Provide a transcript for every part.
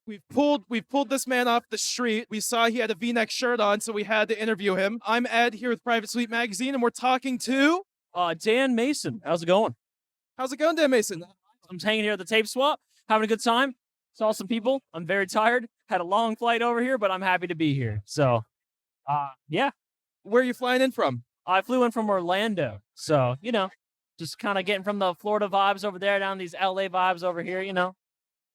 We've pulled this man off the street. We saw he had a V-neck shirt on, so we had to interview him. I'm Ed here with Private Suite Magazine, and we're talking to Dan Mason. How's it going? How's it going, Dan Mason? I'm just hanging here at the Tape Swap, having a good time. Saw some people. I'm very tired. Had a long flight over here, but I'm happy to be here. So, yeah. Where are you flying in from? I flew in from Orlando. So, just kind of getting from the Florida vibes over there down these LA vibes over here,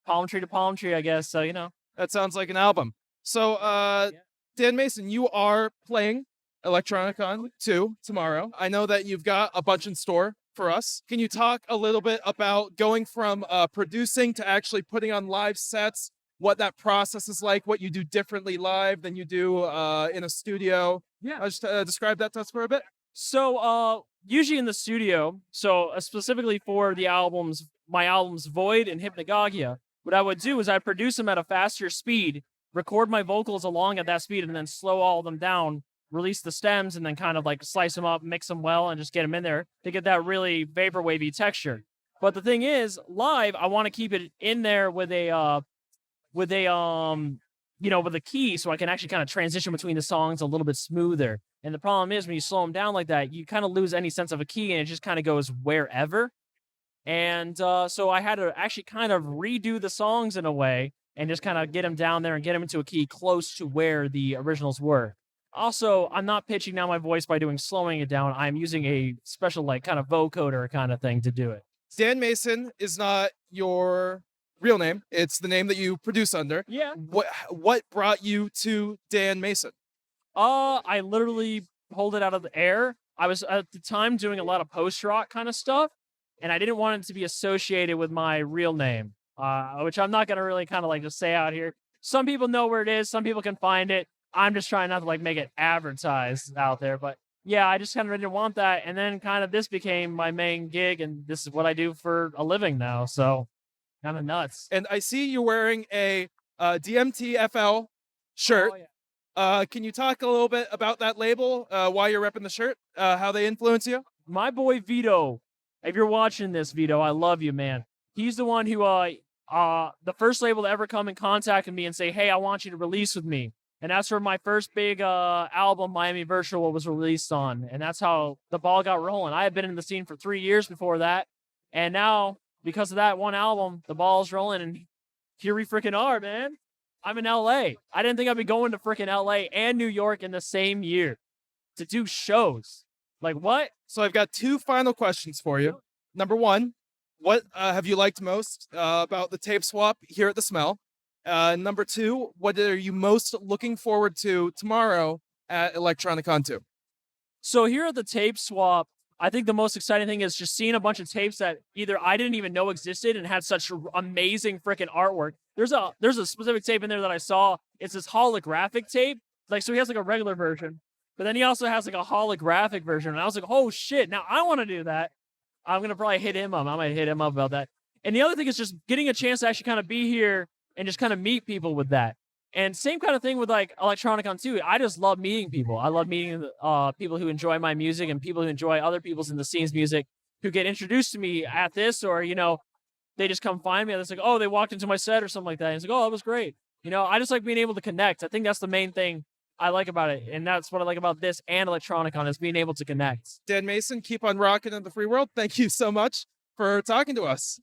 palm tree to palm tree, I guess. So, That sounds like an album. So, Yeah. Dan Mason, you are playing ElectroniCON2 tomorrow. I know that you've got a bunch in store for us. Can you talk a little bit about going from producing to actually putting on live sets, what that process is like, what you do differently live than you do in a studio? Yeah. Just describe that to us for a bit. So, usually in the studio, specifically for my albums Void and Hypnagogia, what I would do is I'd produce them at a faster speed, record my vocals along at that speed, and then slow all of them down, release the stems, and then kind of like slice them up, mix them well, and just get them in there to get that really vapor wavy texture. But the thing is, live, I want to keep it in there with a key, so I can actually kind of transition between the songs a little bit smoother. And the problem is when you slow them down like that, you kind of lose any sense of a key, and it just kind of goes wherever. And so I had to actually kind of redo the songs in a way and just kind of get them down there and get them into a key close to where the originals were. Also, I'm not pitching down my voice by slowing it down. I'm using a special kind of vocoder kind of thing to do it. Dan Mason is not your real name. It's the name that you produce under. Yeah. What brought you to Dan Mason? I literally pulled it out of the air. I was at the time doing a lot of post-rock kind of stuff, and I didn't want it to be associated with my real name, which I'm not going to really kind of just say out here. Some people know where it is. Some people can find it. I'm just trying not to make it advertised out there. But yeah, I just kind of didn't want that. And then kind of this became my main gig, and this is what I do for a living now. So kind of nuts. And I see you're wearing a DMTFL shirt. Oh, yeah. Can you talk a little bit about that label, why you're repping the shirt, how they influence you? My boy Vito, if you're watching this, Vito, I love you, man. He's the one who, the first label to ever come in contact with me and say, hey, I want you to release with me. And that's where my first big album, Miami Virtual, was released on. And that's how the ball got rolling. I had been in the scene for 3 years before that. And now, because of that one album, the ball's rolling. And here we freaking are, man. I'm in LA. I didn't think I'd be going to freaking LA and New York in the same year to do shows. Like, what? So I've got two final questions for you. Number one, what have you liked most about the tape swap here at the Smell? Number two, what are you most looking forward to tomorrow at ElectroniCON2? So here at the tape swap, I think the most exciting thing is just seeing a bunch of tapes that either I didn't even know existed and had such amazing freaking artwork. There's a specific tape in there that I saw. It's this holographic tape. So he has a regular version, but then he also has a holographic version. And I was like, oh shit, now I want to do that. I'm going to probably hit him up. I might hit him up about that. And the other thing is just getting a chance to actually kind of be here and just kind of meet people with that. And same kind of thing with ElectroniCON2. I just love meeting people. I love meeting people who enjoy my music and people who enjoy other people's in the scene's music who get introduced to me at this, or, they just come find me and it's like, oh, they walked into my set or something like that. And it's like, oh, that was great. I just like being able to connect. I think that's the main thing I like about it. And that's what I like about this and ElectroniCON is being able to connect. Dan Mason, keep on rocking in the free world. Thank you so much for talking to us.